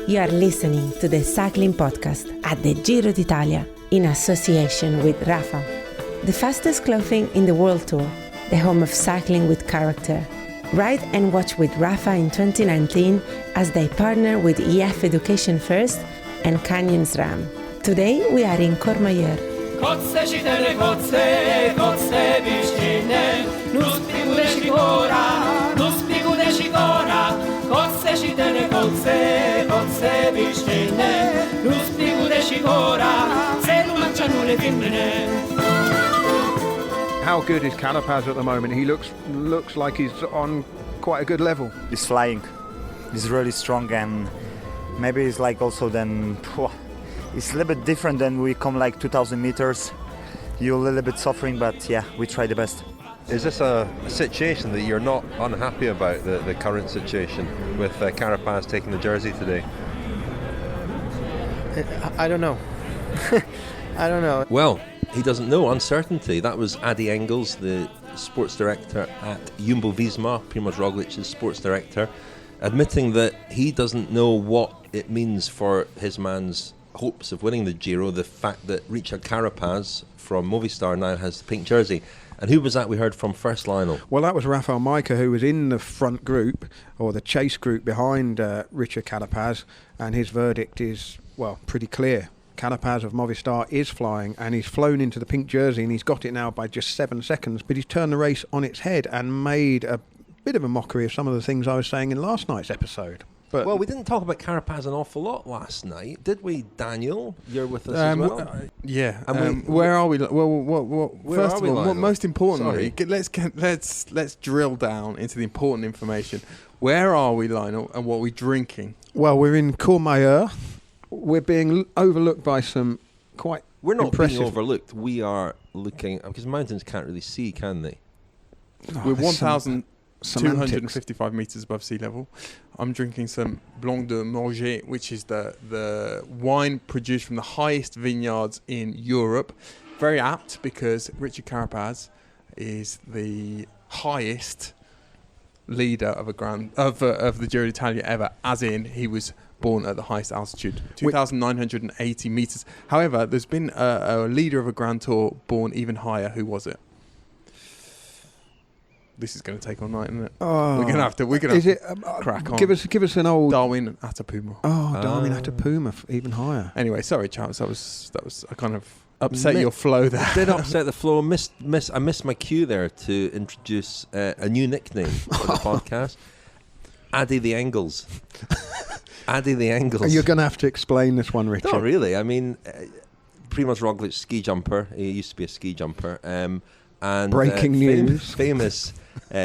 You are listening to the Cycling Podcast at the Giro d'Italia in association with Rafal, the fastest clothing in the World Tour, the home of cycling with character. Ride and watch with Rafal in 2019 as they partner with EF Education First and Canyon SRAM. Today we are in Courmayeur. How good is Carapaz at the moment? He looks like he's on quite a good level. He's flying. He's really strong, and maybe it's like also then it's a little bit different than we come like 2,000 meters. You're a little bit suffering, but yeah, we try the best. Is this a situation that you're not unhappy about, the current situation with Carapaz taking the jersey today? I don't know. I don't know. Well, he doesn't know. Uncertainty. That was Addy Engels, the sports director at Jumbo-Visma, Primoz Roglic's sports director, admitting that he doesn't know what it means for his man's hopes of winning the Giro, the fact that Richard Carapaz from Movistar now has the pink jersey. And who was that we heard from first, Lionel? Well, that was Rafal Majka, who was in the front group, or the chase group behind Richard Carapaz, and his verdict is, well, pretty clear. Carapaz of Movistar is flying, and he's flown into the pink jersey, and he's got it now by just 7 seconds, but he's turned the race on its head and made a bit of a mockery of some of the things I was saying in last night's episode. But well, we didn't talk about Carapaz an awful lot last night, did we, Daniel? You're with us as well. Yeah. Where are we? Well, first of all, Lionel? most importantly, let's drill down into the important information. Where are we, Lionel, and what are we drinking? Well, we're in Courmayeur. We're being overlooked by some quite We're not impressive... being overlooked. We are looking... Because mountains can't really see, can they? We're 1,255 metres above sea level. I'm drinking some Blanc de Morges, which is the wine produced from the highest vineyards in Europe. Very apt, because Richard Carapaz is the highest leader of the Giro d'Italia ever, as in he was born at the highest altitude, 2,980 metres. However, there's been a leader of a Grand Tour born even higher. Who was it? This is going to take all night, isn't it? Oh, we're going to have to crack on. Give us an old Darwin Atapuma. Oh, Darwin Atapuma, even higher. Anyway, sorry, Charles. That was I kind of upset your flow there. Did upset the flow. I missed my cue there to introduce a new nickname for the podcast. Addy the Engels. Addy the Engels. You're going to have to explain this one, Richard. Not really. I mean, Primoz Roglic, ski jumper. He used to be a ski jumper. And breaking news. Famous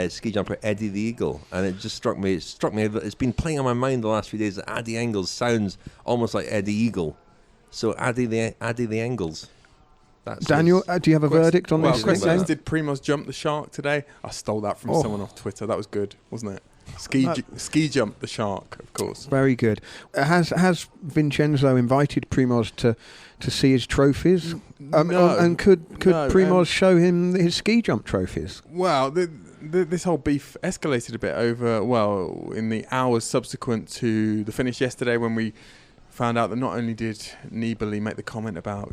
ski jumper Eddie the Eagle, and it just struck me. It's been playing on my mind the last few days that Addy Engels sounds almost like Eddie Eagle. So Addy the Engels. That's Daniel, do you have a verdict on this? Question: did Primoz jump the shark today? I stole that from someone off Twitter. That was good, wasn't it? Ski jump the shark, of course. Very good. Has Vincenzo invited Primoz to see his trophies? No. And could Primoz show him his ski jump trophies? Well, this whole beef escalated a bit in the hours subsequent to the finish yesterday, when we found out that not only did Nibali make the comment about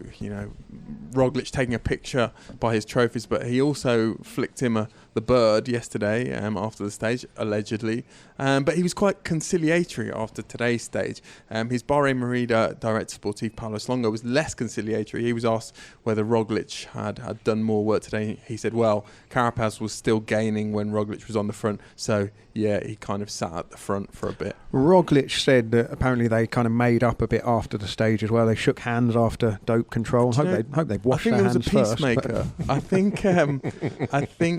Roglic taking a picture by his trophies, but he also flicked him the bird yesterday after the stage, allegedly. But he was quite conciliatory after today's stage. His Bahrain Merida director sportif, Paulo Slongo, was less conciliatory. He was asked whether Roglic had done more work today. He said, well, Carapaz was still gaining when Roglic was on the front. So, yeah, he kind of sat at the front for a bit. Roglic said that apparently they kind of made up a bit after the stage as well. They shook hands after dope control. Hope they've washed their hands first. I think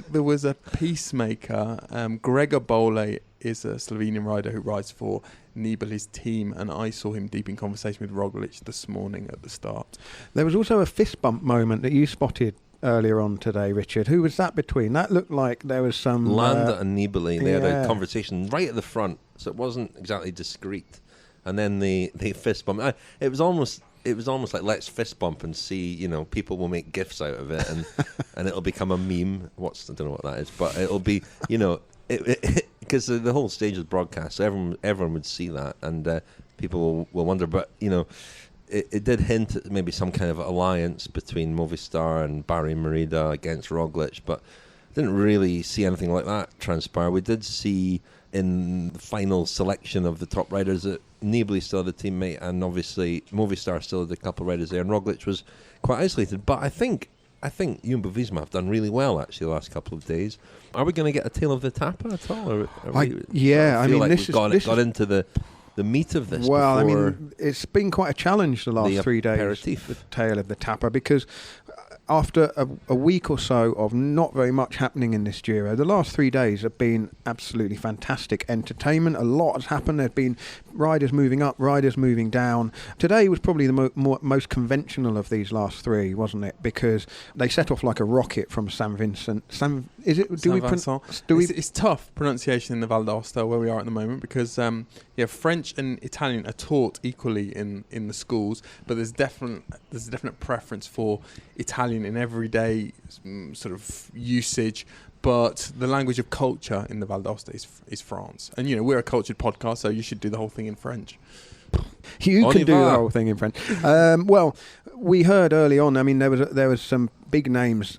there was a peacemaker. Gregor Bole is a Slovenian rider who rides for Nibali's team, and I saw him deep in conversation with Roglic this morning at the start. There was also a fist bump moment that you spotted earlier on today, Richard. Who was that between? That looked like there was some... Landa and Nibali, they had a conversation right at the front, so it wasn't exactly discreet. And then the fist bump. It was almost like, let's fist bump and see, people will make GIFs out of it, and it'll become a meme. I don't know what that is, but it'll be, because the whole stage was broadcast, so everyone would see that. And people will wonder. But, it did hint at maybe some kind of alliance between Movistar and Barry Merida against Roglic, but didn't really see anything like that transpire. We did see in the final selection of the top riders that Nibali still had a teammate, and obviously Movistar still had a couple of riders there, and Roglic was quite isolated. But I think Jumbo-Visma have done really well actually the last couple of days. Are we going to get a tail of the Tapa at all? We've got into the meat of this. Well, it's been quite a challenge the last 3 days. Aperitif. The tail of the Tapa, because after a week or so of not very much happening in this Giro, the last 3 days have been absolutely fantastic entertainment. A lot has happened. There have been riders moving up, riders moving down. Today was probably the most conventional of these last three, wasn't it? Because they set off like a rocket from Saint-Vincent. It's tough pronunciation in the Val d'Aosta where we are at the moment, because French and Italian are taught equally in the schools, but there's a definite preference for Italian in everyday sort of usage, but the language of culture in the Val d'Aosta is France. And we're a cultured podcast, so you should do the whole thing in French. You can do the whole thing in French. Well, we heard early on. I mean, there was some big names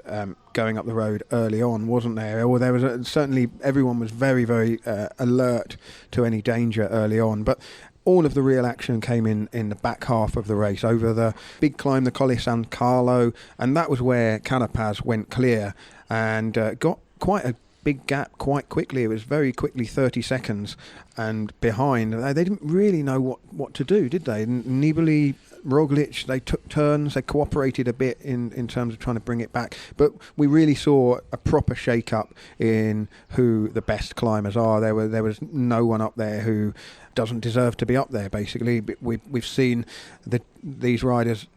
going up the road early on, wasn't there? Or there was certainly everyone was very, very alert to any danger early on, but all of the real action came in the back half of the race, over the big climb, the Colle San Carlo, and that was where Carapaz went clear and got quite a big gap quite quickly. It was very quickly 30 seconds and behind. They didn't really know what to do, did they? Nibali, Roglic, they took turns, they cooperated a bit in terms of trying to bring it back, but we really saw a proper shake-up in who the best climbers are. There was no one up there who doesn't deserve to be up there, basically. We've seen these riders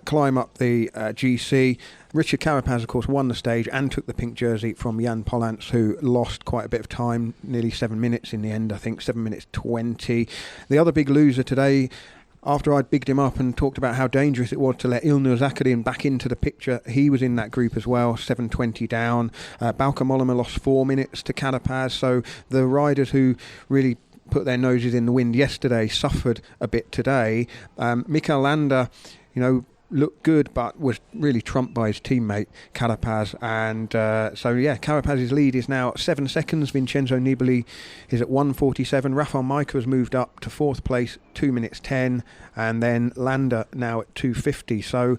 climb up the GC. Richard Carapaz, of course, won the stage and took the pink jersey from Jan Polanc, who lost quite a bit of time, nearly 7 minutes in the end, I think, 7 minutes 20. The other big loser today, after I'd bigged him up and talked about how dangerous it was to let Ilnur Zakarin back into the picture, he was in that group as well, 7:20 down. Bauke Mollema lost 4 minutes to Carapaz, so the riders who really put their noses in the wind yesterday suffered a bit today. Mikel Landa, looked good, but was really trumped by his teammate Carapaz, and Carapaz's lead is now 7 seconds. Vincenzo Nibali is at 1:47. Rafal Majka has moved up to 4th place, 2 minutes 10, and then Landa now at 2:50. So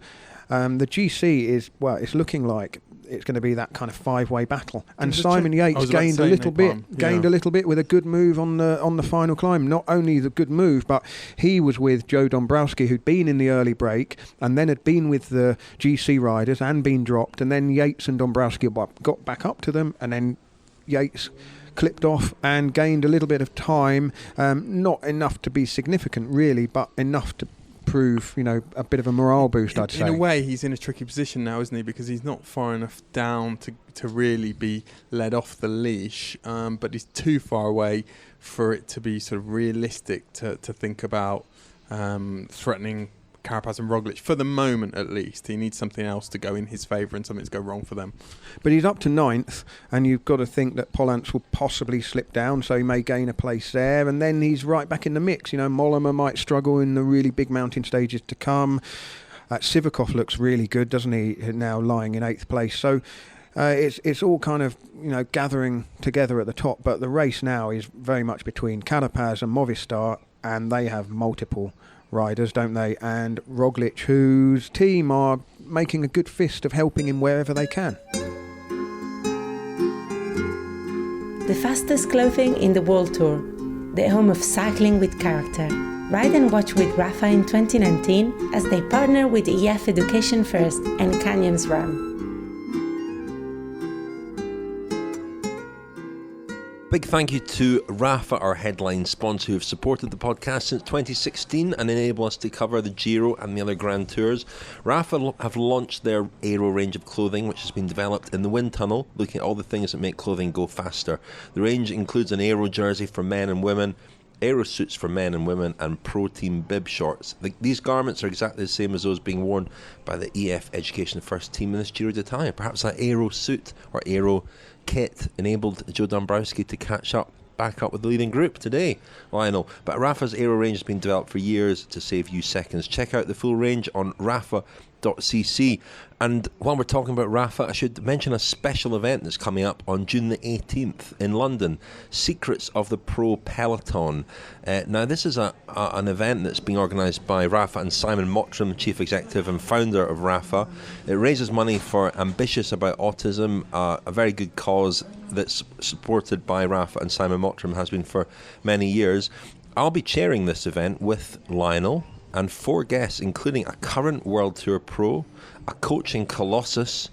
the GC is, it's looking like it's going to be that kind of 5-way battle. And Simon Yates gained a little bit with a good move on the final climb. Not only the good move, but he was with Joe Dombrowski, who'd been in the early break and then had been with the GC riders and been dropped. And then Yates and Dombrowski got back up to them, and then Yates clipped off and gained a little bit of time. Not enough to be significant, really, but enough to prove, a bit of a morale boost, I'd say. In a way, he's in a tricky position now, isn't he? Because he's not far enough down to really be led off the leash, but he's too far away for it to be sort of realistic to think about threatening Carapaz and Roglic for the moment, at least. He needs something else to go in his favour and something to go wrong for them. But he's up to 9th, and you've got to think that Polanc will possibly slip down, so he may gain a place there, and then he's right back in the mix. Mollema might struggle in the really big mountain stages to come. Sivakov looks really good, doesn't he, now lying in 8th place. So it's all kind of gathering together at the top, but the race now is very much between Carapaz and Movistar, and they have multiple riders, don't they? And Roglic, whose team are making a good fist of helping him wherever they can. The fastest clothing in the World Tour, the home of cycling with character. Ride and watch with Rafa in 2019 as they partner with EF Education First and Canyons Ram. Big thank you to Rafa, our headline sponsor, who have supported the podcast since 2016 and enable us to cover the Giro and the other Grand Tours. Rafa have launched their Aero range of clothing, which has been developed in the wind tunnel, looking at all the things that make clothing go faster. The range includes an Aero jersey for men and women, Aero suits for men and women, and Pro Team bib shorts. These garments are exactly the same as those being worn by the EF Education First team in this Giro d'Italia. Perhaps that Aero suit or Aero kit enabled Joe Dombrowski to catch up back up with the leading group today, Lionel. But Rafa's aero range has been developed for years to save you seconds. Check out the full range on rafa.cc. And while we're talking about Rafa, I should mention a special event that's coming up on June the 18th in London, Secrets of the Pro Peloton. Now, this is an event that's being organised by Rafa and Simon Mottram, Chief Executive and founder of Rafa. It raises money for Ambitious About Autism, a very good cause that's supported by Rafa and Simon Mottram, has been for many years. I'll be chairing this event with Lionel and 4 guests, including a current World Tour pro, a coaching colossus,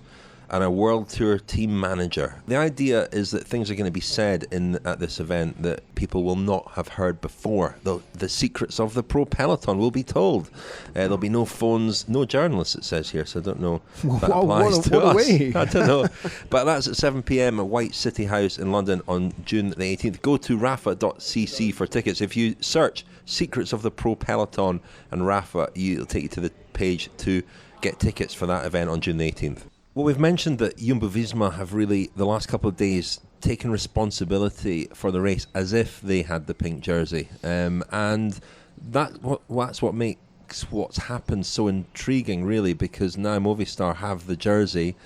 and a World Tour team manager. The idea is that things are going to be said at this event that people will not have heard before. The secrets of the pro peloton will be told. There'll be no phones, no journalists, it says here, so I don't know if that applies to us. I don't know. But that's at 7 p.m. at White City House in London on June the 18th. Go to rafa.cc for tickets. If you search Secrets of the Pro Peloton and Rafa, it'll take you to the page to get tickets for that event on June the 18th. Well, we've mentioned that Jumbo-Visma have really, the last couple of days, taken responsibility for the race as if they had the pink jersey. And that's what makes what's happened so intriguing, really, because now Movistar have the jersey.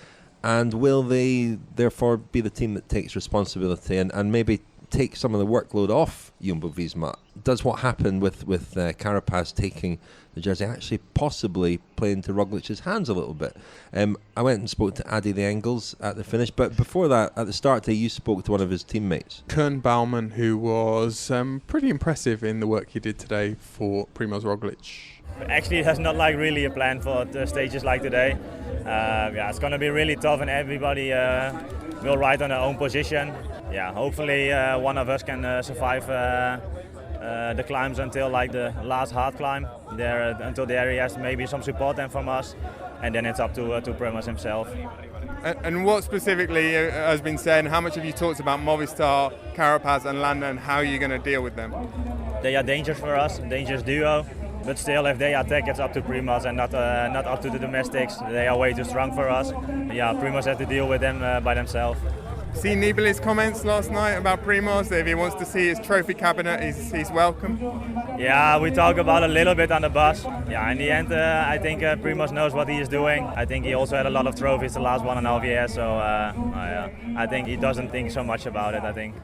And will they, therefore, be the team that takes responsibility and maybe take some of the workload off Jumbo-Visma? Does what happened with Carapaz taking the jersey actually possibly play into Roglic's hands a little bit? I went and spoke to Addy Engels at the finish, but before that, at the start day, you spoke to one of his teammates. Kern Baumann, who was pretty impressive in the work he did today for Primoz Roglic. Actually, there's not really a plan for the stages like today. It's going to be really tough, and everybody will ride on their own position. Yeah, hopefully one of us can survive the climbs until the last hard climb. Until there he has maybe some support then from us, and then it's up to Primoz himself. And what specifically has been said, and how much have you talked about Movistar, Carapaz and Landa, and how are you going to deal with them? They are dangerous for us, dangerous duo. But still, if they attack, it's up to Primoz and not up to the domestics. They are way too strong for us. Yeah, Primoz has to deal with them by themselves. See Nibali's comments last night about Primoz. If he wants to see his trophy cabinet, he's welcome. Yeah, we talk about a little bit on the bus. Yeah, in the end, I think Primoz knows what he is doing. I think he also had a lot of trophies the last 1.5 years, so I think he doesn't think so much about it, I think.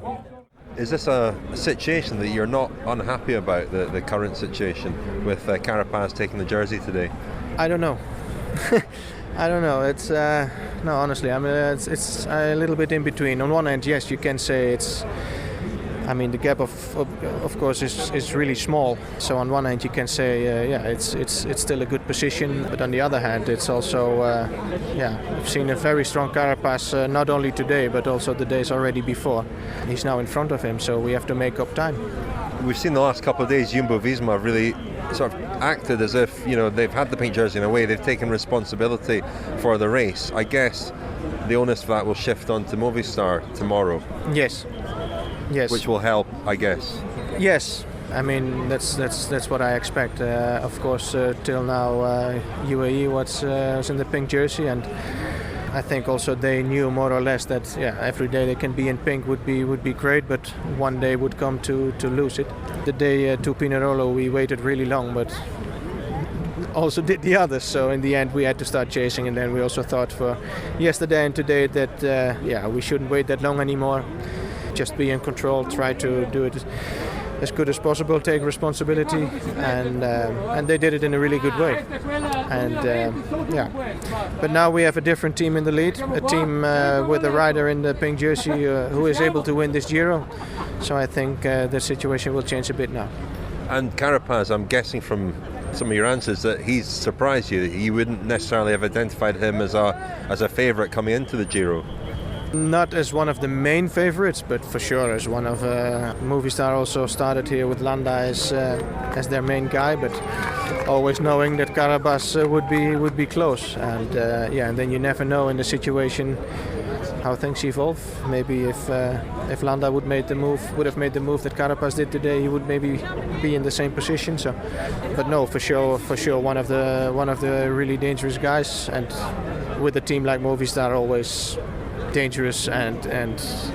Is this a situation that you're not unhappy about, the current situation with Carapaz taking the jersey today? I don't know. I don't know. It's no, honestly, I mean, it's a little bit in between. On one hand, yes, you can say it's. I mean, the gap of course is really small. So on one hand, you can say, it's still a good position. But on the other hand, it's also, we've seen a very strong Carapaz not only today, but also the days already before. He's now in front of him, so we have to make up time. We've seen the last couple of days, Jumbo-Visma really sort of acted as if, they've had the pink jersey in a way. They've taken responsibility for the race. I guess the onus for that will shift on to Movistar tomorrow. Yes. Which will help, I guess. Yes, I mean that's what I expect. Of course, till now, UAE was in the pink jersey, and I think also they knew more or less that every day they can be in pink would be great, but one day would come to lose it. The day to Pinerolo we waited really long, but also did the others. So in the end we had to start chasing, and then we also thought for yesterday and today that we shouldn't wait that long anymore. Just be in control, try to do it as good as possible, take responsibility, and they did it in a really good way. And but now we have a different team in the lead, a team with a rider in the pink jersey who is able to win this Giro. So I think the situation will change a bit now. And Carapaz, I'm guessing from some of your answers that he's surprised you. You wouldn't necessarily have identified him as a favourite coming into the Giro. Not as one of the main favourites, but for sure as one of Movistar also started here with Landa as their main guy, but always knowing that Carapaz would be close, and and then you never know in the situation how things evolve. Maybe if Landa would have made the move that Carapaz did today, he would maybe be in the same position. So, but no, for sure, one of the really dangerous guys, and with a team like Movistar always dangerous and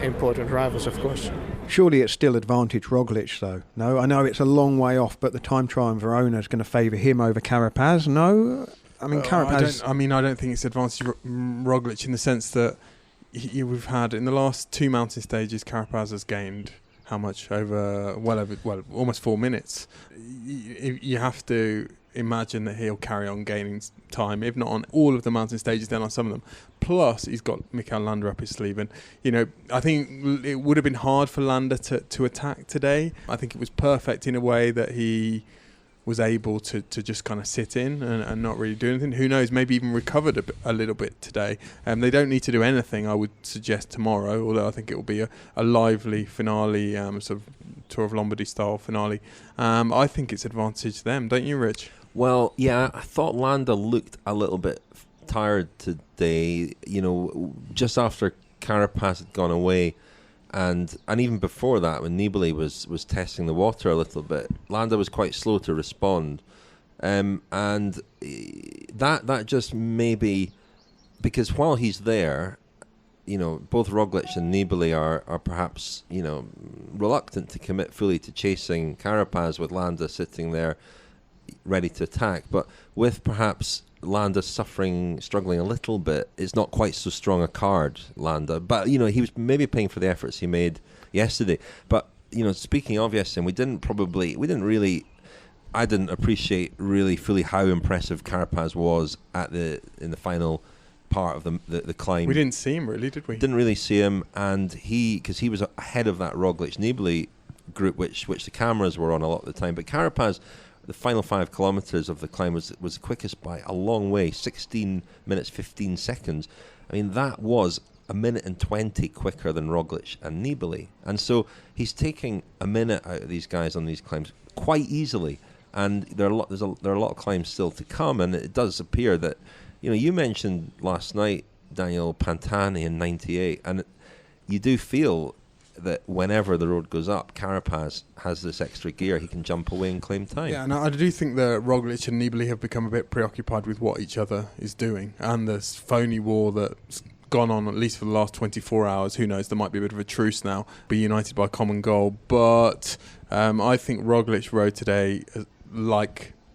important rivals, of course. Surely it's still advantage Roglic, though. No, I know it's a long way off, but the time trial in Verona is going to favour him over Carapaz. No, I mean Carapaz. I don't think it's advantage Roglic in the sense that we've had in the last 2 mountain stages, Carapaz has gained how much over almost 4 minutes. You have to imagine that he'll carry on gaining time, if not on all of the mountain stages, then on some of them. Plus, he's got Mikel Landa up his sleeve, and I think it would have been hard for Landa to attack today. I think it was perfect in a way that he was able to just kind of sit in and not really do anything. Who knows, maybe even recovered a little bit today. They don't need to do anything, I would suggest, tomorrow, although I think it will be a lively finale, sort of Tour of Lombardy style finale. I think it's advantage them, don't you, Rich? Well, yeah, I thought Landa looked a little bit tired today, just after Carapaz had gone away. And even before that, when Nibali was testing the water a little bit, Landa was quite slow to respond. And that just maybe, because while he's there, both Roglic and Nibali are perhaps, reluctant to commit fully to chasing Carapaz with Landa sitting there ready to attack. But with perhaps Landa struggling a little bit, it's not quite so strong a card, Landa. But, he was maybe paying for the efforts he made yesterday. But, speaking of yesterday, I didn't appreciate really fully how impressive Carapaz was in the final part of the climb. We didn't see him really, did we? Didn't really see him, and because he was ahead of that Roglic-Nibali group, which the cameras were on a lot of the time. But Carapaz, the final 5 kilometres of the climb was the quickest by a long way, 16 minutes 15 seconds. I mean, that was a minute and 20 quicker than Roglic and Nibali. And so he's taking a minute out of these guys on these climbs quite easily. And there are a lot of climbs still to come. And it does appear that, you mentioned last night, Daniel Pantani in 98. And you do feel that whenever the road goes up, Carapaz has this extra gear. He can jump away and claim time. Yeah, and I do think that Roglic and Nibali have become a bit preoccupied with what each other is doing, and this phony war that's gone on at least for the last 24 hours. Who knows, there might be a bit of a truce now, be united by a common goal. But I think Roglic rode today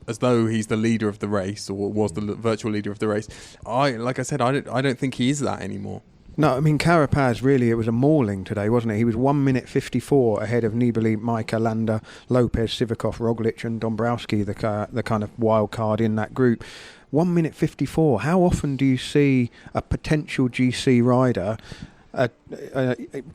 as though he's the leader of the race, or was the virtual leader of the race. I don't think he is that anymore. No, I mean, Carapaz, really, it was a mauling today, wasn't it? He was 1 minute 54 ahead of Nibali, Majka, Landa, Lopez, Sivakov, Roglic and Dombrowski, the kind of wild card in that group. 1 minute 54. How often do you see a potential GC rider,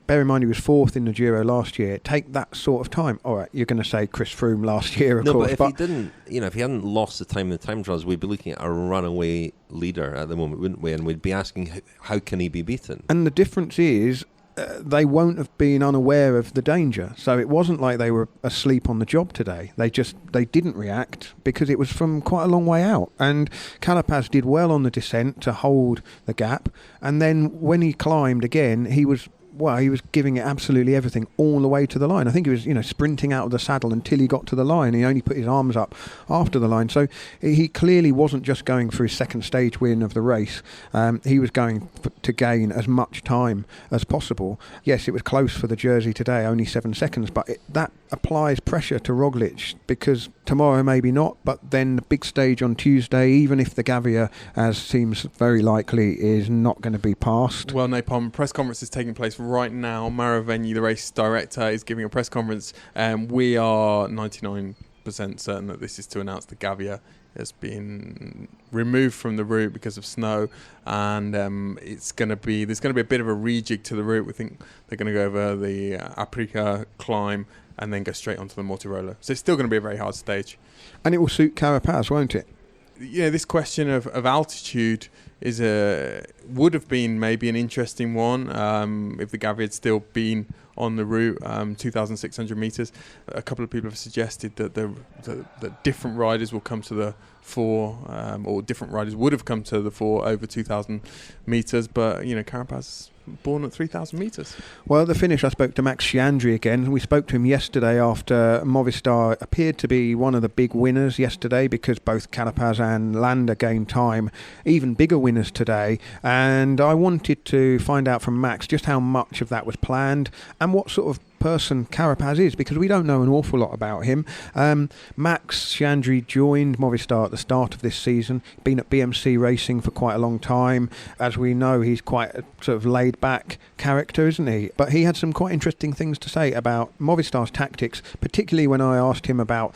bear in mind he was 4th in the Giro last year, take that sort of time? All right, you're going to say Chris Froome last year, of course. But if he hadn't lost the time in the time trials, we'd be looking at a runaway leader at the moment, wouldn't we? And we'd be asking, how can he be beaten? And the difference is, they won't have been unaware of the danger. So it wasn't like they were asleep on the job today. They didn't react because it was from quite a long way out. And Carapaz did well on the descent to hold the gap. And then when he climbed again, he was giving it absolutely everything all the way to the line. I think he was, sprinting out of the saddle until he got to the line. He only put his arms up after the line. So he clearly wasn't just going for his second stage win of the race. He was going to gain as much time as possible. Yes, it was close for the Jersey today, only 7 seconds, but that applies pressure to Roglic, because tomorrow maybe not, but then the big stage on Tuesday, even if the Gavia, as seems very likely, is not going to be passed. Well, Napalm, press conference is taking place right now. Mauro Vegni, the race director, is giving a press conference. We are 99% certain that this is to announce the Gavia has been removed from the route because of snow, and there's going to be a bit of a rejig to the route. We think they're going to go over the Aprica climb and then go straight onto the Mortirolo. So it's still going to be a very hard stage. And it will suit Carapaz, won't it? Yeah, this question of altitude would have been maybe an interesting one if the Gavia had still been on the route, 2,600 metres. A couple of people have suggested that different riders will come to the fore, or different riders would have come to the fore over 2,000 metres. But Carapaz born at 3,000 metres. Well, at the finish, I spoke to Max Sciandri again. We spoke to him yesterday after Movistar appeared to be one of the big winners yesterday because both Carapaz and Landa gained time. Even bigger winners today. And I wanted to find out from Max just how much of that was planned and what sort of person Carapaz is, because we don't know an awful lot about him. Max Sciandri joined Movistar at the start of this season, been at BMC racing for quite a long time. As we know, he's quite a sort of laid back character, isn't he? But he had some quite interesting things to say about Movistar's tactics, particularly when I asked him about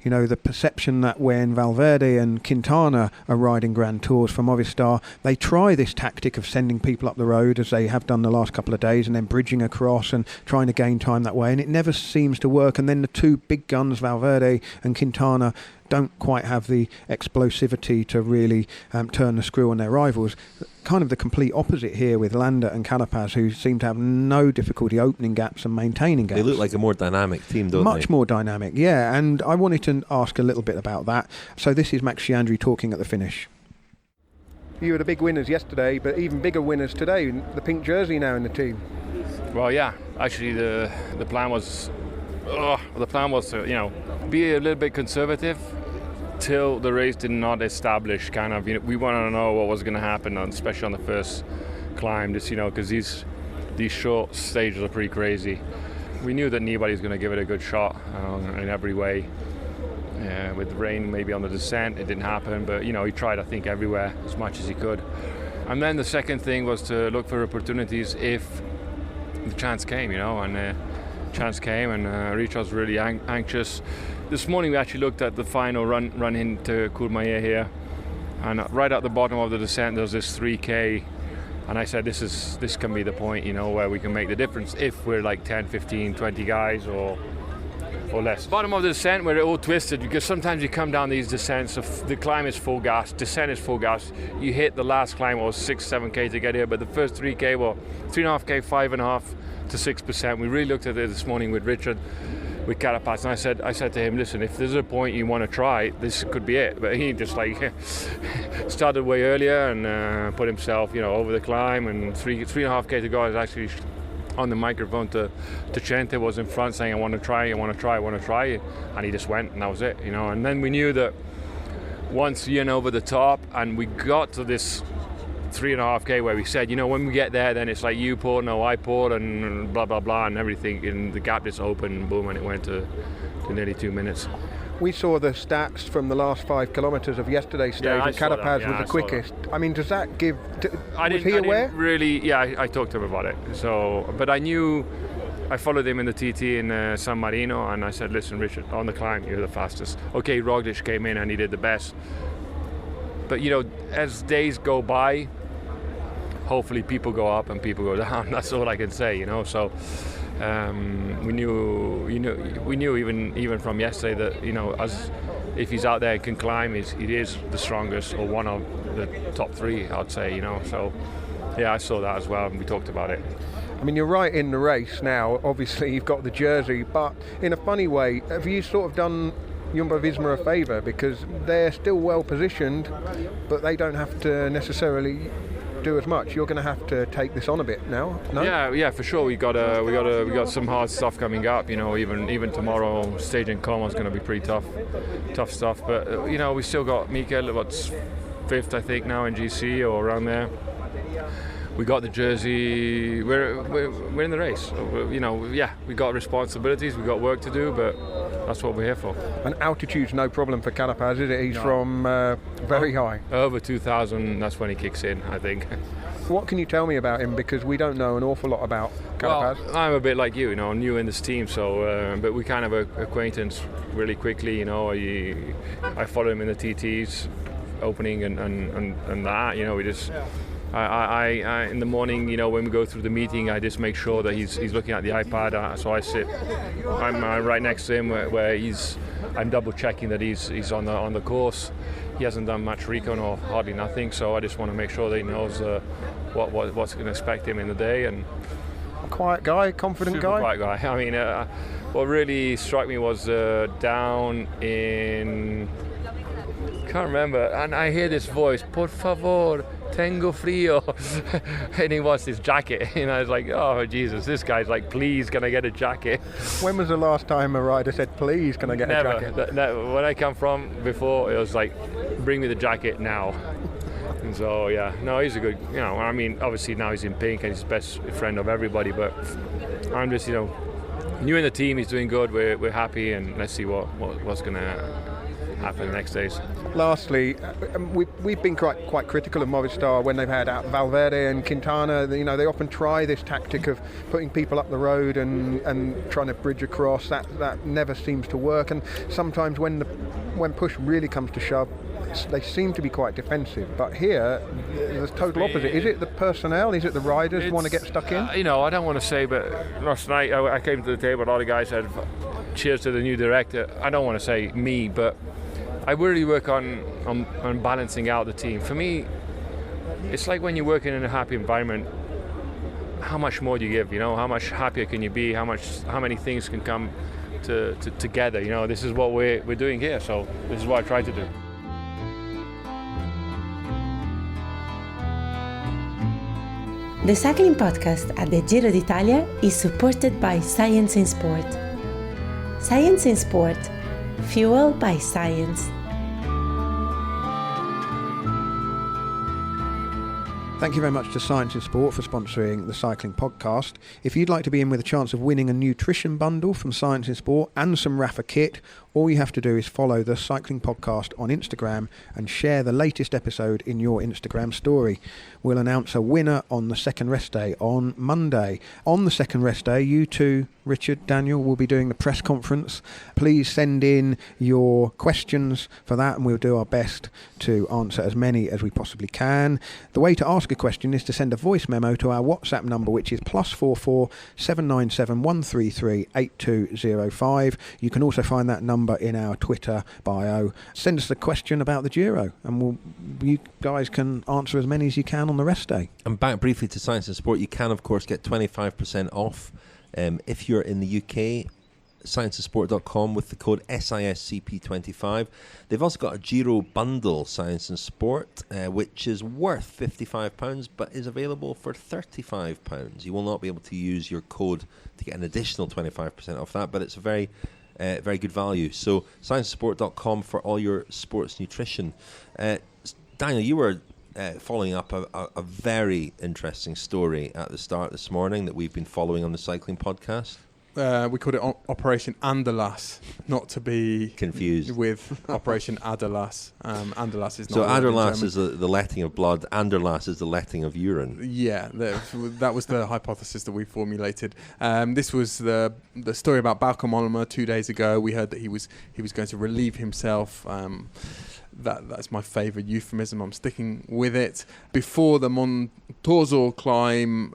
the perception that when Valverde and Quintana are riding Grand Tours for Movistar, they try this tactic of sending people up the road as they have done the last couple of days and then bridging across and trying to gain time that way, and it never seems to work. And then the two big guns, Valverde and Quintana, don't quite have the explosivity to really turn the screw on their rivals. Kind of the complete opposite here with Landa and Carapaz, who seem to have no difficulty opening gaps and maintaining gaps. They look like a more dynamic team, don't they? Much more dynamic, yeah. And I wanted to ask a little bit about that. So this is Max Sciandri talking at the finish. You were the big winners yesterday, but even bigger winners today. The pink jersey now in the team. Well, yeah. Actually, the plan was to be a little bit conservative till the race did not establish we wanted to know what was going to happen, especially on the first climb, because these short stages are pretty crazy. We knew that Nibali's going to give it a good shot in every way. With the rain maybe on the descent, it didn't happen, but he tried, I think, everywhere as much as he could. And then the second thing was to look for opportunities if the chance came, and chance came, and Richard was really anxious. This morning we actually looked at the final run into Courmayeur here, and right at the bottom of the descent there's this 3k, and I said this can be the point, where we can make the difference if we're like 10, 15, 20 guys or less. Bottom of the descent where it all twisted, because sometimes you come down these descents, the climb is full gas, descent is full gas, you hit the last climb or 6-7k to get here, but the first 3k, 3.5k, 5.5 to 6%. We really looked at it this morning with Richard, with Carapaz, and I said to him, listen, if there's a point you want to try, this could be it. But he just started way earlier and put himself over the climb, and 3.5k to go. I was actually on the microphone to Chente, was in front saying, I want to try, and he just went, and that was it. And then we knew that once over the top and we got to this 3.5k where we said, when we get there, then it's like you pull, no I pull, and blah blah blah, and everything, and the gap just opened, and boom, and it went to nearly 2 minutes. We saw the stats from the last 5 kilometres of yesterday's stage, and Carapaz was the quickest. I mean, does that give... was he aware? I talked to him about it. So, but I knew... I followed him in the TT in San Marino, and I said, listen, Richard, on the climb, you're the fastest. Okay, Roglic came in and he did the best. But, as days go by, hopefully people go up and people go down. That's all I can say, So... we knew even from yesterday that as if he's out there and can climb, he is the strongest or one of the top 3, I'd say. So yeah, I saw that as well, and we talked about it. I mean, you're right in the race now. Obviously, you've got the jersey, but in a funny way, have you sort of done Jumbo-Visma a favour, because they're still well positioned, but they don't have to necessarily do as much? You're going to have to take this on a bit now. No? Yeah, for sure. We got some hard stuff coming up. Even tomorrow, stage in Como is going to be pretty tough stuff. But we still got Mikel, what's 5th, I think, now in GC or around there. We got the jersey. We're in the race. We got responsibilities. We got work to do, but that's what we're here for. And altitude's no problem for Carapaz, is it? He's from very high. Over 2,000. That's when he kicks in, I think. What can you tell me about him? Because we don't know an awful lot about Carapaz. Well, I'm a bit like you, new in this team. So, but we kind of acquaintance really quickly. I follow him in the TTs, opening and that. We just. I in the morning, when we go through the meeting, I just make sure that he's looking at the iPad. So I'm right next to him where I'm double checking that he's on the course. He hasn't done much recon or hardly nothing, so I just want to make sure that he knows what's going to expect him in the day. And a quiet guy, confident super guy. Quiet guy. I mean, what really struck me was down in. Can't remember, and I hear this voice, por favor, tengo frio. And he wants his jacket. And I was like, oh, Jesus, this guy's like, please, can I get a jacket? When was the last time a rider said, please, can I get a jacket? When I come from before, it was like, bring me the jacket now. And so, yeah, no, he's a good, I mean, obviously now he's in pink and he's the best friend of everybody, but I'm just, new in the team, he's doing good, we're happy, and let's see what's going to happen the next days. Lastly, we've been quite critical of Movistar when they've had Valverde and Quintana. They often try this tactic of putting people up the road and trying to bridge across. That never seems to work, and sometimes when push really comes to shove, they seem to be quite defensive. But here, the total opposite. Is it the personnel? Is it the riders who want to get stuck in? I don't want to say, but last night I came to the table, a lot of guys said, cheers to the new director. I don't want to say me, but I really work on balancing out the team. For me, it's like when you're working in a happy environment, how much more do you give? How much happier can you be? How many things can come together? This is what we're doing here, so this is what I try to do. The cycling podcast at the Giro d'Italia is supported by Science in Sport. Science in Sport, fuel by science. Thank you very much to Science in Sport for sponsoring the cycling podcast. If you'd like to be in with a chance of winning a nutrition bundle from Science in Sport and some Rafa kit, all you have to do is follow the cycling podcast on Instagram and share the latest episode in your Instagram story. We'll announce a winner on the second rest day on Monday. On the second rest day, you two, Richard, Daniel, will be doing the press conference. Please send in your questions for that and we'll do our best to answer as many as we possibly can. The way to ask a question is to send a voice memo to our WhatsApp number, which is +44 797 133 8205. You can also find that number in our Twitter bio. Send us a question about the Giro and you guys can answer as many as you can on the rest day. And back briefly to Science and Sport, you can of course get 25% off if you're in the UK. ScienceandSport.com with the code SISCP25. They've also got a Giro bundle, Science and Sport, which is worth £55 but is available for £35. You will not be able to use your code to get an additional 25% off that, but it's a very good value. So ScienceandSport.com for all your sports nutrition. Daniel, you were following up a very interesting story at the start this morning that we've been following on the cycling podcast. We called it Operation Anderlas, not to be confused with Operation Aderlass. Anderlass is not. So Aderlass is the letting of blood. Anderlass is the letting of urine. Yeah, that was the hypothesis that we formulated. This was the story about Bauke Mollema 2 days ago. We heard that he was going to relieve himself. That's my favourite euphemism. I'm sticking with it. Before the Montorzo climb,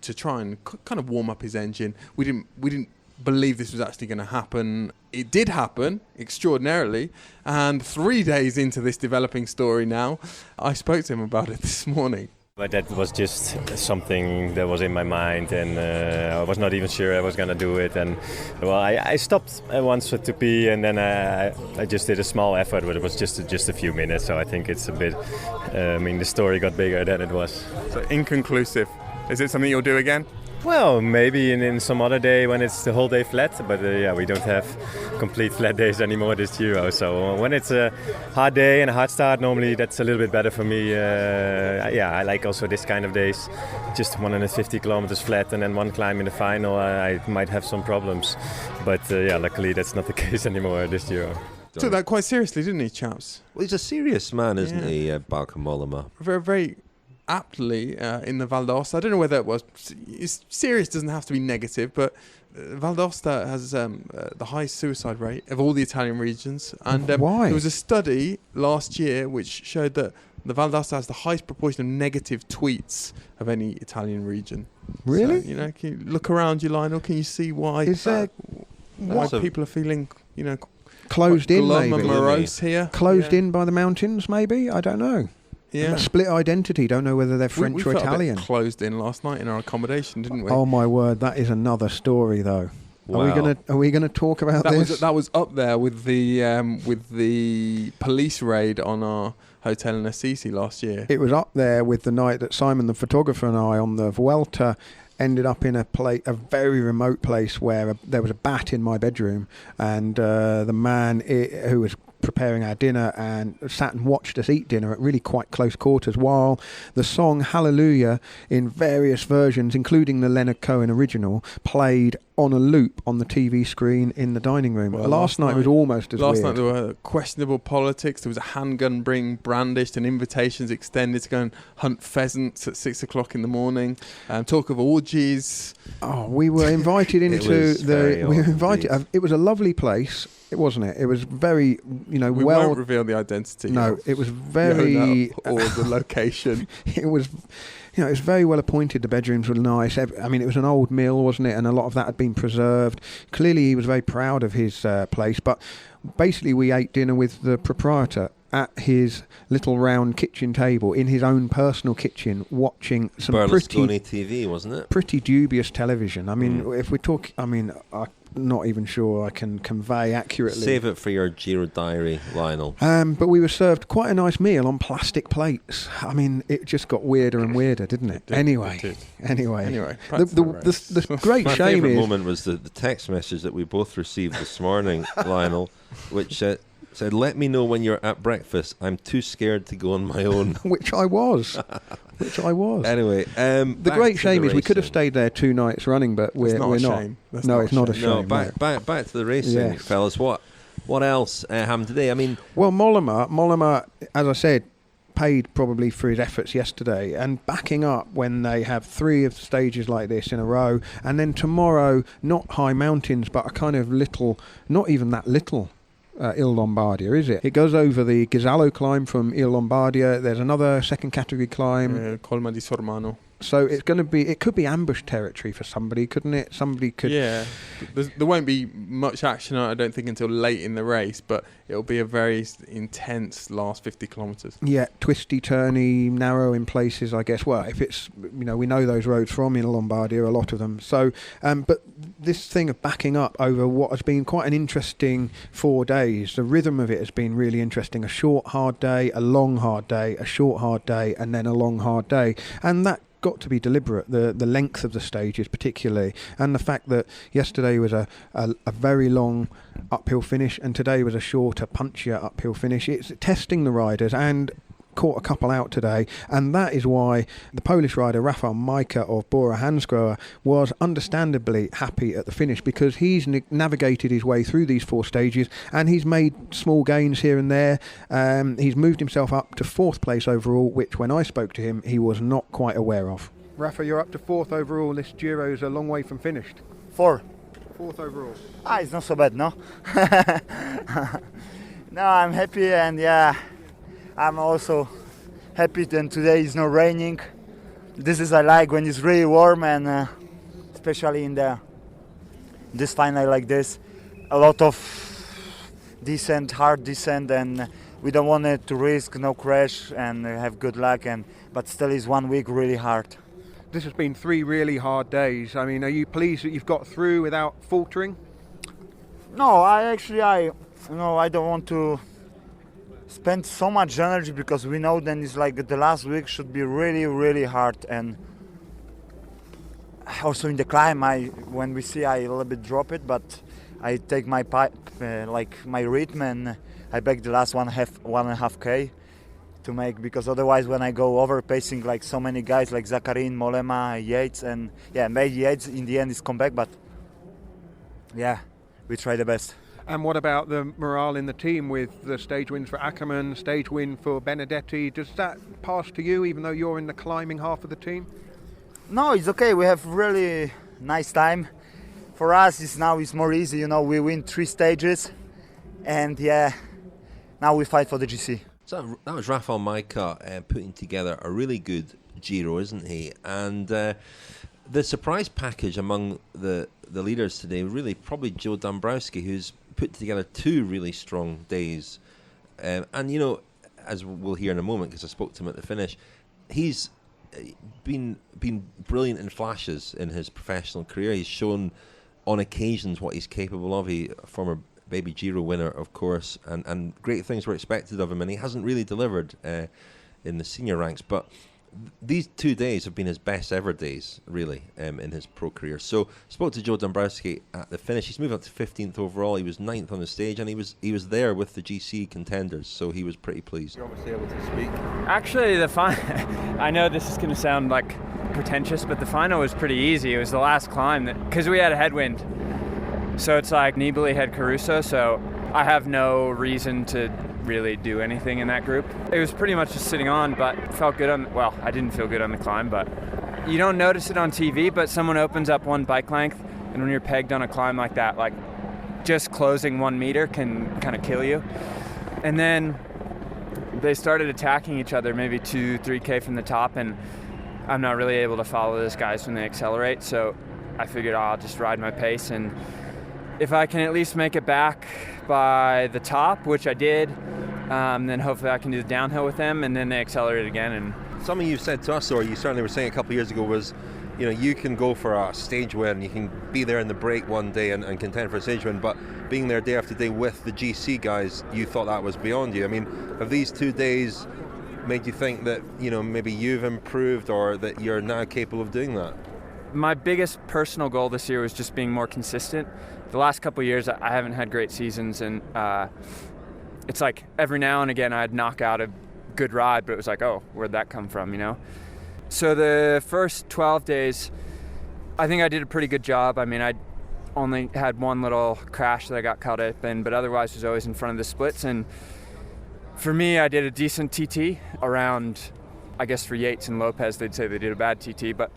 to try and kind of warm up his engine. We didn't believe this was actually going to happen. It did happen, extraordinarily. And 3 days into this developing story now, I spoke to him about it this morning. But that was just something that was in my mind, and I was not even sure I was going to do it. And well, I stopped once to pee, and then I just did a small effort, but it was just a few minutes. So I think it's a bit. The story got bigger than it was. So inconclusive. Is it something you'll do again? Well, maybe in some other day when it's the whole day flat, but we don't have complete flat days anymore this Giro. So when it's a hard day and a hard start, normally that's a little bit better for me. I like also this kind of days, just 150 kilometers flat and then one climb in the final. I might have some problems, but luckily that's not the case anymore this Giro. Took that quite seriously, didn't he, chaps? Well, he's a serious man, isn't he, Bauke Mollema? Very, very aptly in the Val d'Aosta. I don't know whether it was serious. Doesn't have to be negative, but Val d'Aosta has the highest suicide rate of all the Italian regions. And why? There was a study last year which showed that the Val d'Aosta has the highest proportion of negative tweets of any Italian region. Really? So, can you look around you, Lionel? Can you see why? Why people are feeling, closed in, glum maybe and morose here? Closed in by the mountains, maybe. I don't know. Yeah. Split identity. Don't know whether they're French or felt Italian. A bit closed in last night in our accommodation, didn't we? Oh my word, that is another story though. Wow. Are we gonna talk about this? That was up there with the police raid on our hotel in Assisi last year. It was up there with the night that Simon, the photographer, and I on the Vuelta ended up in a very remote place where there was a bat in my bedroom, and the man who was preparing our dinner and sat and watched us eat dinner at really quite close quarters while the song Hallelujah in various versions, including the Leonard Cohen original, played on a loop on the TV screen in the dining room. Well, last night was almost as last weird. night there were questionable politics. There was a handgun being brandished and invitations extended to go and hunt pheasants at 6 o'clock in the morning. Talk of orgies. Oh, we were invited into we were invited. Indeed. It was a lovely place, wasn't it? It was very, We won't reveal the identity. No, it was very or the location. It was, it was very well appointed. The bedrooms were nice. I mean, it was an old mill, wasn't it? And a lot of that had been preserved. Clearly, he was very proud of his place. But basically, we ate dinner with the proprietor at his little round kitchen table in his own personal kitchen, watching some Berlusconi TV, wasn't it? Pretty dubious television. I mean, if we talk, I'm not even sure I can convey accurately. Save it for your Giro diary, Lionel. But we were served quite a nice meal on plastic plates. I mean, it just got weirder and weirder, didn't it? Anyway, the great My shame favourite is moment was the text message that we both received this morning, Lionel, which said, "Let me know when you're at breakfast. I'm too scared to go on my own." which I was. Anyway, the great shame is we could have stayed there 2 nights running, but we're not. Shame. No, it's not a shame. No, back to the racing, fellas. What else happened today? I mean, well, Mollema, as I said, paid probably for his efforts yesterday, and backing up when they have 3 of the stages like this in a row, and then tomorrow, not high mountains, but a kind of little, not even that little. Il Lombardia, is it? It goes over the Ghisallo climb from Il Lombardia. There's another second category climb. Colma di Sormano. So it could be ambush territory for somebody, couldn't it? Somebody could. Yeah, there won't be much action, I don't think, until late in the race, but it'll be a very intense last 50 kilometres. Yeah, twisty, turny, narrow in places, I guess. Well, if it's, we know those roads from in Lombardia, a lot of them. So, but this thing of backing up over what has been quite an interesting 4 days, the rhythm of it has been really interesting. A short, hard day, a long, hard day, a short, hard day, and then a long, hard day. And that got to be deliberate, the length of the stages particularly, and the fact that yesterday was a very long uphill finish and today was a shorter, punchier uphill finish. It's testing the riders, and caught a couple out today, and that is why the Polish rider Rafal Majka of Bora Hansgrohe was understandably happy at the finish, because he's navigated his way through these 4 stages and he's made small gains here and there. He's moved himself up to 4th place overall, which when I spoke to him he was not quite aware of. Rafa, you're up to 4th overall. This Giro's a long way from finished. 4th overall. It's not so bad, no? No, I'm happy, and I'm also happy that today is not raining. This is I like when it's really warm, and especially in this final like this, a lot of hard descent, and we don't want it to risk no crash and have good luck. But still, is 1 week really hard. This has been 3 really hard days. I mean, are you pleased that you've got through without faltering? No, I don't want to spend so much energy, because we know then it's like the last week should be really, really hard. And also in the climb, when we see I a little bit drop it, but I take my my rhythm, and I back the last 1.5 K to make, because otherwise when I go over pacing like so many guys like Zakarin, Mollema, Yates, and maybe Yates in the end is come back, but we try the best. And what about the morale in the team with the stage wins for Ackermann, stage win for Benedetti? Does that pass to you, even though you're in the climbing half of the team? No, it's okay. We have really nice time. For us, it's more easy. We win 3 stages, and now we fight for the GC. So that was Rafal Majka putting together a really good Giro, isn't he? And the surprise package among the leaders today, really probably Joe Dombrowski, who's put together 2 really strong days. And, as we'll hear in a moment, because I spoke to him at the finish, he's been brilliant in flashes in his professional career. He's shown on occasions what he's capable of. He a former baby Giro winner, of course, and great things were expected of him, and he hasn't really delivered in the senior ranks. But these 2 days have been his best ever days, really, in his pro career. So spoke to Joe Dombrowski at the finish. He's moved up to 15th overall. He was 9th on the stage, and he was there with the GC contenders, so he was pretty pleased. You're obviously able to speak. Actually, I know this is going to sound like pretentious, but the final was pretty easy. It was the last climb because we had a headwind. So it's like Nibali had Caruso, so I have no reason to really do anything in that group. It was pretty much just sitting on, but felt good I didn't feel good on the climb, but you don't notice it on TV, but someone opens up one bike length, and when you're pegged on a climb like that, like just closing 1 meter can kind of kill you. And then they started attacking each other maybe 2-3K from the top, and I'm not really able to follow those guys when they accelerate, so I figured I'll just ride my pace, and if I can at least make it back by the top, which I did, then hopefully I can do the downhill with them, and then they accelerate again. And something you said to us, or you certainly were saying a couple of years ago, was, you know, you can go for a stage win, you can be there in the break one day and contend for a stage win, but being there day after day with the GC guys, you thought that was beyond you. I mean, have these 2 days made you think that, you know, maybe you've improved or that you're now capable of doing that? My biggest personal goal this year was just being more consistent. The last couple of years, I haven't had great seasons, and it's like every now and again I'd knock out a good ride, but it was like, oh, where'd that come from, you know? So the first 12 days, I think I did a pretty good job. I mean, I only had one little crash that I got caught up in, but otherwise was always in front of the splits. And for me, I did a decent TT around, I guess for Yates and Lopez, they'd say they did a bad TT, but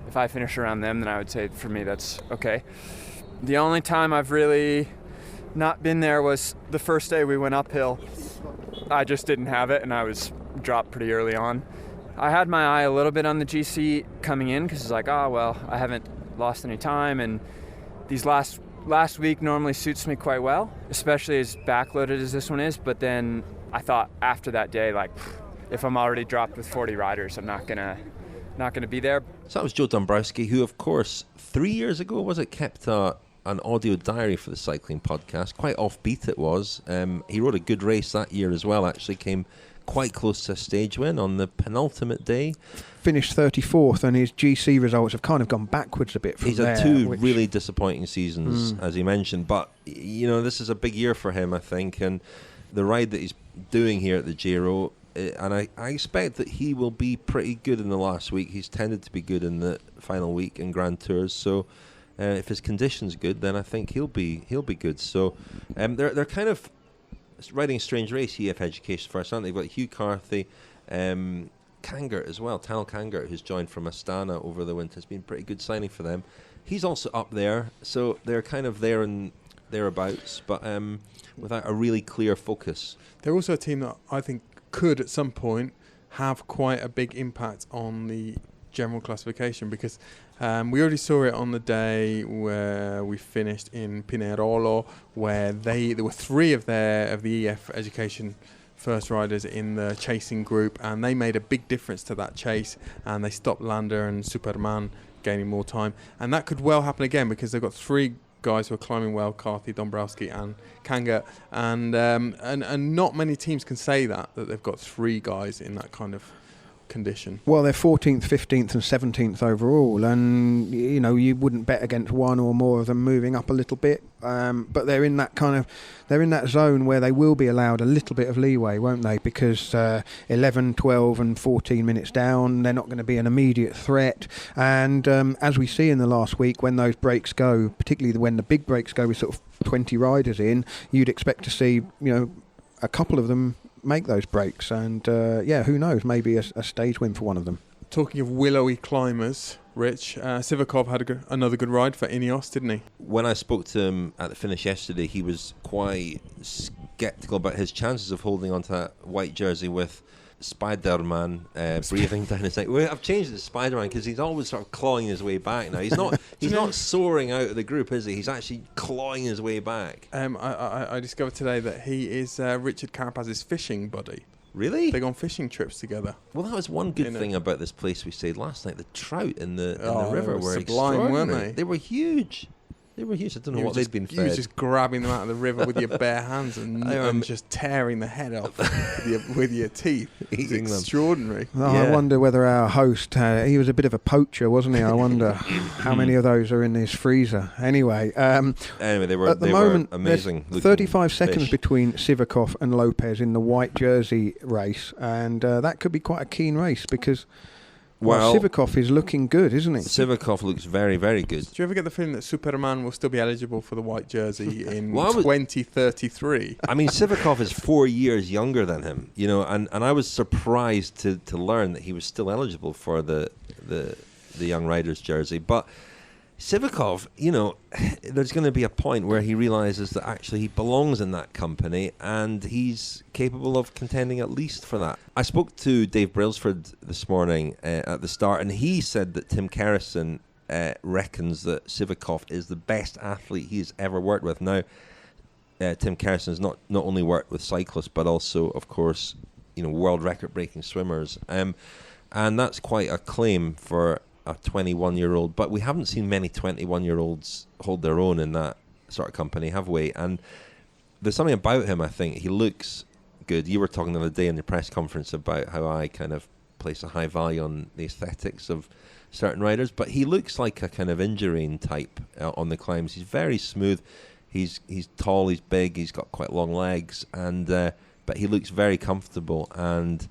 if I finish around them, then I would say for me that's okay. The only time I've really not been there was the first day we went uphill. I just didn't have it, and I was dropped pretty early on. I had my eye a little bit on the GC coming in because it's like, oh, well, I haven't lost any time, and these last week normally suits me quite well, especially as backloaded as this one is. But then I thought after that day, like, if I'm already dropped with 40 riders, I'm not gonna be there. So that was Joe Dombrowski, who, of course, 3 years ago, kept an audio diary for the cycling podcast. Quite offbeat it was. He rode a good race that year as well, actually came quite close to a stage win on the penultimate day. Finished 34th, and his GC results have kind of gone backwards a bit from there. He's had 2 really disappointing seasons, as he mentioned, but, you know, this is a big year for him, I think, and the ride that he's doing here at the Giro, and I expect that he will be pretty good in the last week. He's tended to be good in the final week in Grand Tours, so if his condition's good, then I think he'll be good. So they're kind of riding a strange race, EF Education first, aren't they? But Hugh Carthy, Kangert as well, Tal Kangert, who's joined from Astana over the winter, has been a pretty good signing for them. He's also up there, so they're kind of there and thereabouts, but without a really clear focus. They're also a team that I think could at some point have quite a big impact on the general classification, because we already saw it on the day where we finished in Pinerolo, where there were 3 of the EF Education first riders in the chasing group, and they made a big difference to that chase, and they stopped Lander and Superman gaining more time. And that could well happen again, because they've got 3 guys who are climbing well, Carthy, Dombrowski and Kanga, and not many teams can say that they've got 3 guys in that kind of condition. Well, they're 14th, 15th and 17th overall, and you know, you wouldn't bet against one or more of them moving up a little bit, but they're in that zone where they will be allowed a little bit of leeway, won't they? Because 11, 12 and 14 minutes down, they're not going to be an immediate threat, and as we see in the last week, when those breaks go, particularly when the big breaks go with sort of 20 riders in, you'd expect to see, you know, a couple of them make those breaks, and who knows, maybe a stage win for one of them. Talking of willowy climbers, Rich, Sivakov had another good ride for Ineos, didn't he? When I spoke to him at the finish yesterday, he was quite sceptical about his chances of holding onto that white jersey with Spider-Man breathing down his neck. Well, I've changed it to Spider-Man because he's always sort of clawing his way back now. He's not soaring out of the group, is he? He's actually clawing his way back. I discovered today that he is Richard Carapaz's fishing buddy. Really? They go on fishing trips together. Well, that was one good thing about this place we stayed last night. The trout in the river were sublime, weren't they? They were huge. They were huge. I don't know what they'd been fed. You was just grabbing them out of the river with your bare hands and just tearing the head off with your teeth. Eating them. Extraordinary. Well, I wonder whether our host, he was a bit of a poacher, wasn't he? I wonder how many of those are in his freezer. Anyway, they were at the moment, amazing. 35 seconds fish. between Sivakov and Lopez in the white jersey race, and that could be quite a keen race because Sivakov is looking good, isn't he? Sivakov looks very, very good. Do you ever get the feeling that Superman will still be eligible for the white jersey in 2033? I mean, Sivakov is 4 years younger than him, and I was surprised to learn that he was still eligible for the young riders jersey. But Sivakov, there's going to be a point where he realises that actually he belongs in that company and he's capable of contending at least for that. I spoke to Dave Brailsford this morning at the start, and he said that Tim Kerrison reckons that Sivakov is the best athlete he's ever worked with. Now, Tim Kerrison has not only worked with cyclists, but also, of course, world record-breaking swimmers. And that's quite a claim for a 21-year-old, but we haven't seen many 21-year-olds hold their own in that sort of company, have we? And there's something about him, I think. He looks good. You were talking the other day in the press conference about how I kind of place a high value on the aesthetics of certain riders, but he looks like a kind of Indurain type on the climbs. He's very smooth. He's tall, he's big, he's got quite long legs, and but he looks very comfortable, and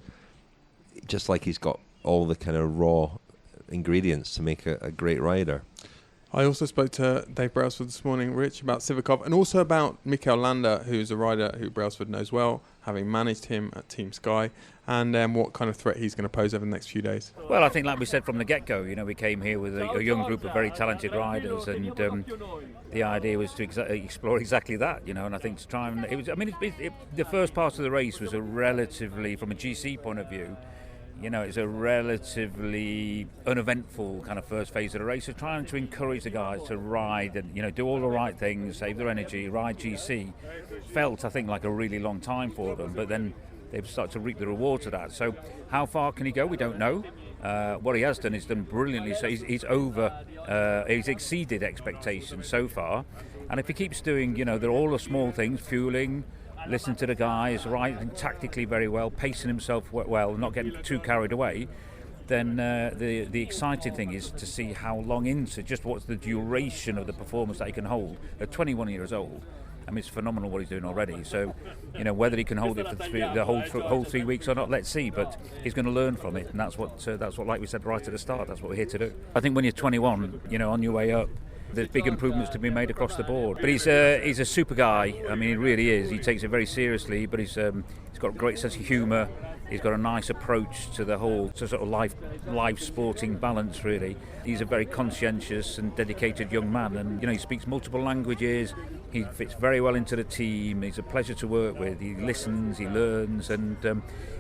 just like he's got all the kind of raw ingredients to make a great rider. I also spoke to Dave Brailsford this morning, Rich, about Sivakov, and also about Mikel Landa, who's a rider who Brailsford knows well, having managed him at Team Sky, and what kind of threat he's going to pose over the next few days. Well, I think like we said from the get-go, we came here with a young group of very talented riders, and the idea was to explore exactly that, and I think to try and... the first part of the race was a relatively, from a GC point of view, it's a relatively uneventful kind of first phase of the race. So trying to encourage the guys to ride and, do all the right things, save their energy, ride GC, felt, I think, like a really long time for them. But then they've started to reap the rewards of that. So how far can he go? We don't know. What he has done is done brilliantly. So he's exceeded expectations so far. And if he keeps doing, they're all the small things, fueling, listen to the guys, riding tactically very well, pacing himself well, not getting too carried away, then the exciting thing is to see how long into, just what's the duration of the performance that he can hold. At 21 years old, it's phenomenal what he's doing already. So, whether he can hold it for the whole 3 weeks or not, let's see. But he's going to learn from it, and that's what, like we said right at the start, that's what we're here to do. I think when you're 21, on your way up, there's big improvements to be made across the board. But he's a super guy. He really is. He takes it very seriously, but he's got a great sense of humour. He's got a nice approach to the whole sort of life sporting balance, really. He's a very conscientious and dedicated young man, and he speaks multiple languages. He fits very well into the team. He's a pleasure to work with. He listens, he learns, and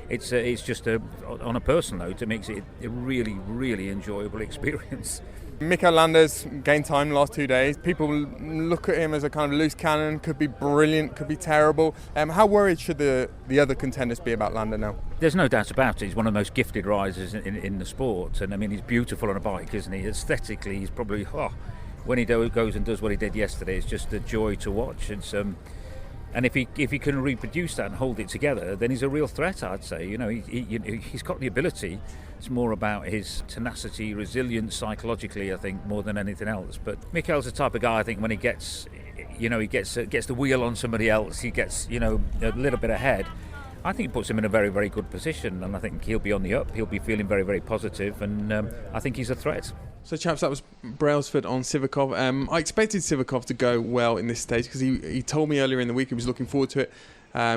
it's just on a personal note, it makes it a really, really enjoyable experience. Mikel Landa's gained time the last 2 days. People look at him as a kind of loose cannon, could be brilliant, could be terrible. How worried should the other contenders be about Landa now? There's no doubt about it. He's one of the most gifted riders in the sport, and he's beautiful on a bike, isn't he? Aesthetically, he's probably when he goes and does what he did yesterday, it's just a joy to watch. It's and if he can reproduce that and hold it together, then he's a real threat, I'd say. He's got the ability. It's more about his tenacity, resilience psychologically, I think, more than anything else. But Mikel's the type of guy, I think, when he gets the wheel on somebody else, he gets, a little bit ahead. I think it puts him in a very, very good position, and I think he'll be on the up. He'll be feeling very, very positive, and I think he's a threat. So, chaps, that was Brailsford on Sivakov. I expected Sivakov to go well in this stage because he told me earlier in the week he was looking forward to it.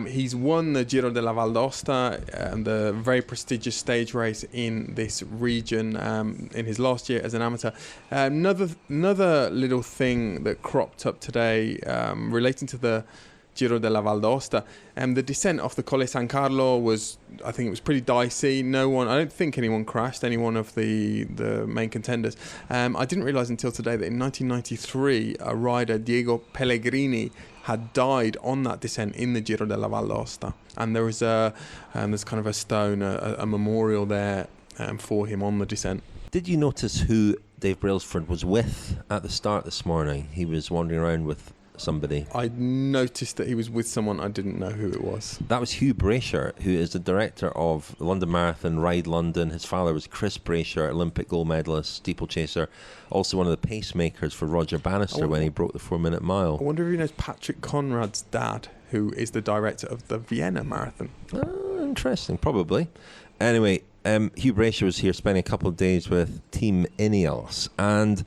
He's won the Giro della Val d'Aosta, the very prestigious stage race in this region in his last year as an amateur. Another little thing that cropped up today relating to the Giro della Val d'Aosta, the descent off the Colle San Carlo was pretty dicey. I don't think anyone crashed, any one of the main contenders. I didn't realise until today that in 1993 a rider, Diego Pellegrini, had died on that descent in the Giro della Val d'Aosta, and there was there's kind of a stone, a memorial there for him on the descent. Did you notice who Dave Brailsford was with at the start this morning. He was wandering around with somebody. I noticed that he was with someone. I didn't know who it was. That was Hugh Brasher, who is the director of the London Marathon, Ride London. His father was Chris Brasher, Olympic gold medalist, steeplechaser, also one of the pacemakers for Roger Bannister when he broke the 4-minute mile. I wonder if he knows Patrick Conrad's dad, who is the director of the Vienna Marathon. Interesting, probably. Anyway, Hugh Brasher was here spending a couple of days with Team Ineos, and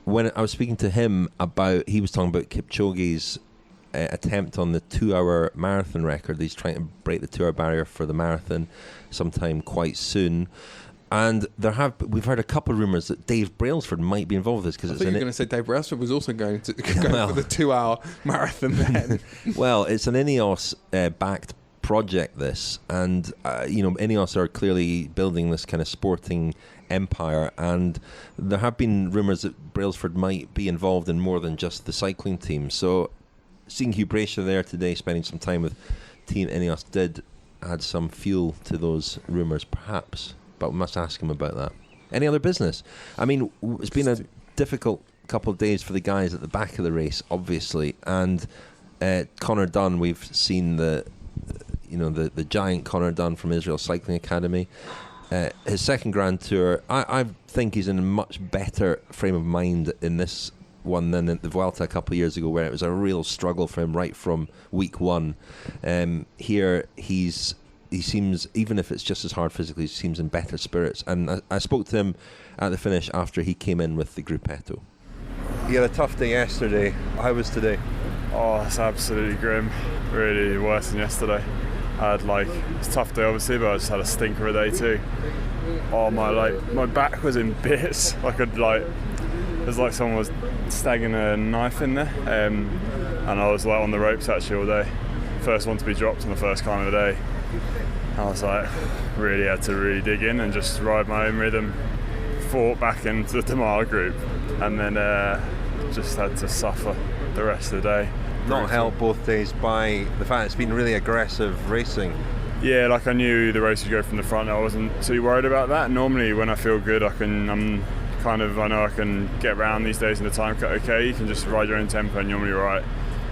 when I was speaking to him about, he was talking about Kipchoge's attempt on the 2-hour marathon record. He's trying to break the 2-hour barrier for the marathon sometime quite soon. And we've heard a couple of rumours that Dave Brailsford might be involved with this. I thought you were going to say Dave Brailsford was also going to go for the 2-hour marathon then. Well, it's an Ineos backed project, this, and Ineos are clearly building this kind of sporting empire, and there have been rumours that Brailsford might be involved in more than just the cycling team. So seeing Hugh Brasher there today, spending some time with Team Ineos, did add some fuel to those rumours, perhaps, but we must ask him about that. Any other business? I mean, it's been a difficult couple of days for the guys at the back of the race, obviously, and Conor Dunne, we've seen the giant Conor Dunne from Israel Cycling Academy. His second Grand Tour, I think he's in a much better frame of mind in this one than at the Vuelta a couple of years ago, where it was a real struggle for him right from week one. Here he seems, even if it's just as hard physically, he seems in better spirits. And I spoke to him at the finish after he came in with the gruppetto. You had a tough day yesterday. How was today? Oh, it's absolutely grim. Really worse than yesterday. I had it's a tough day obviously, but I just had a stinker of a day too. Oh, my back was in bits. It was like someone was stagging a knife in there, and I was on the ropes actually all day. First one to be dropped on the first climb of the day. I was really had to dig in and just ride my own rhythm, fought back into the Tamar group, and then just had to suffer the rest of the day. Not helped both days by the fact it's been really aggressive racing. Yeah, I knew the race would go from the front. I wasn't too worried about that. Normally when I feel good, I know I can get around these days in the time cut okay. You can just ride your own tempo and you're normally right.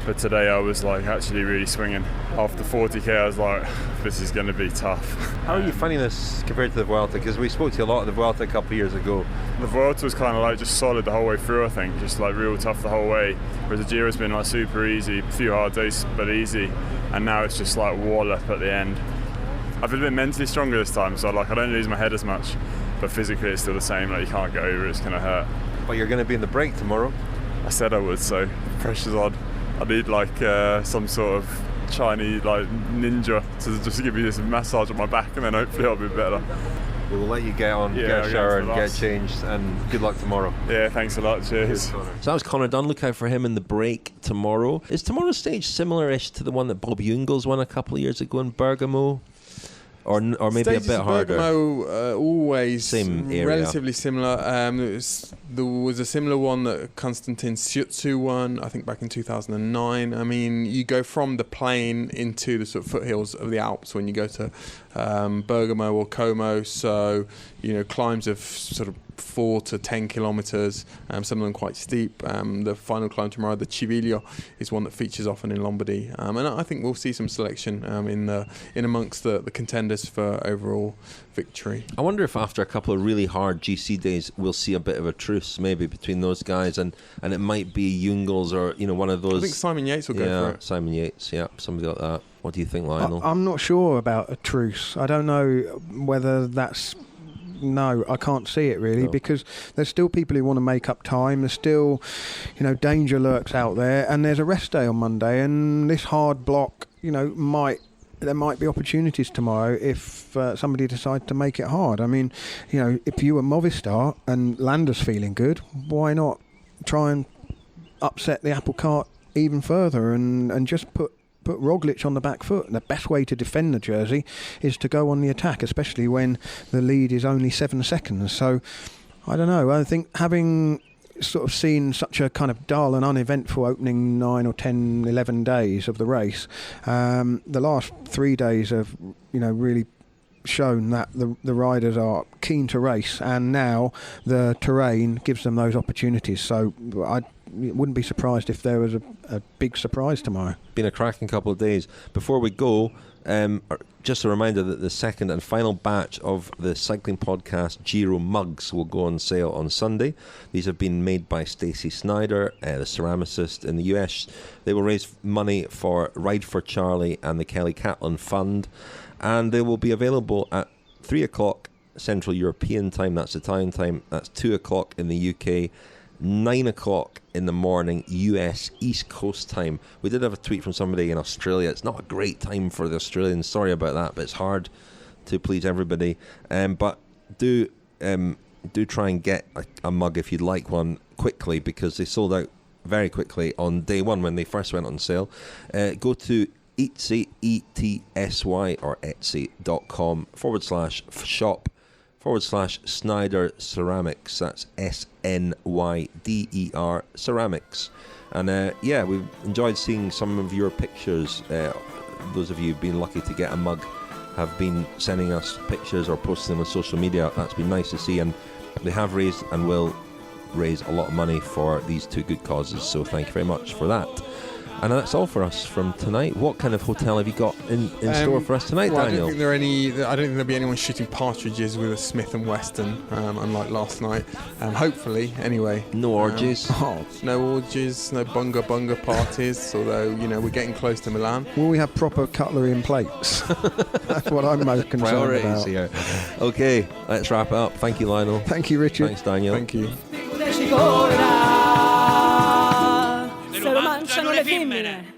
But today I was actually really swinging. After 40k I was like, this is going to be tough. How are you finding this compared to the Vuelta? Because we spoke to you a lot at the Vuelta a couple of years ago. The Vuelta was kind of just solid the whole way through, I think. Just real tough the whole way. Whereas the Giro's been super easy, a few hard days but easy. And now it's just wallop at the end. I've been a bit mentally stronger this time, so I don't lose my head as much. But physically it's still the same, you can't get over it, it's going to hurt. But you're going to be in the break tomorrow? I said I would, so the pressure's on. I need some sort of Chinese ninja to just give me this massage on my back, and then hopefully I'll be better. We'll let you get on, get a shower and get changed, and good luck tomorrow. Yeah, thanks a lot, cheers. So that was Conor Dunne. Look out for him in the break tomorrow. Is tomorrow's stage similar-ish to the one that Bob Engels won a couple of years ago in Bergamo? Or maybe Stages a bit harder. Bergamo, always same area. Relatively similar. There was a similar one that Konstantin Siutsu won, I think back in 2009. I mean, you go from the plain into the sort of foothills of the Alps when you go to Bergamo or Como. So, climbs of sort of 4 to 10 kilometres, some of them quite steep. The final climb tomorrow, the Civiglio, is one that features often in Lombardy, and I think we'll see some selection in amongst the contenders for overall victory. I wonder if after a couple of really hard GC days we'll see a bit of a truce maybe between those guys, and it might be Engels or one of those. I think Simon Yates will go for it. Simon Yates, somebody like that. What do you think, Lionel? I'm not sure about a truce. I don't know whether that's... No, I can't see it really, because there's still people who want to make up time. There's still, danger lurks out there, and there's a rest day on Monday, and this hard block, there might be opportunities tomorrow if somebody decides to make it hard. I mean, if you were Movistar and Landa's feeling good, why not try and upset the apple cart even further and just put Roglic on the back foot? The best way to defend the jersey is to go on the attack, especially when the lead is only 7 seconds. So, I don't know. I think having sort of seen such a kind of dull and uneventful opening 9 or 10, 11 days of the race, the last 3 days have, really shown that the riders are keen to race, and now the terrain gives them those opportunities. So I wouldn't be surprised if there was a big surprise tomorrow. Been a cracking couple of days. Before we go, just a reminder that the second and final batch of the cycling podcast Giro mugs will go on sale on Sunday. These have been made by Stacey Snyder, the ceramicist in the US. They will raise money for Ride for Charlie and the Kelly Catlin Fund, and they will be available at 3 o'clock Central European time, that's Italian time, that's 2 o'clock in the UK, 9 o'clock in the morning US East Coast time. We did have a tweet from somebody in Australia. It's not a great time for the Australians, sorry about that, but it's hard to please everybody. But do try and get a mug if you'd like one quickly, because they sold out very quickly on day one when they first went on sale. Go to Etsy, ETSY or etsy.com/shop/Snyder Ceramics. That's SNYDER Ceramics. And we've enjoyed seeing some of your pictures. Those of you who've been lucky to get a mug have been sending us pictures or posting them on social media. That's been nice to see, and they have raised and will raise a lot of money for these two good causes, so thank you very much for that. And that's all for us from tonight. What kind of hotel have you got in store for us tonight, Daniel? I don't think there'll be anyone shooting partridges with a Smith & Wesson, unlike last night. Hopefully, anyway. No orgies. No orgies, no bunga parties, although, we're getting close to Milan. Will we have proper cutlery and plates? That's what I'm most concerned Priorities about. Here. Okay, let's wrap it up. Thank you, Lionel. Thank you, Richard. Thanks, Daniel. Thank you. Se lo mangiano le femmine.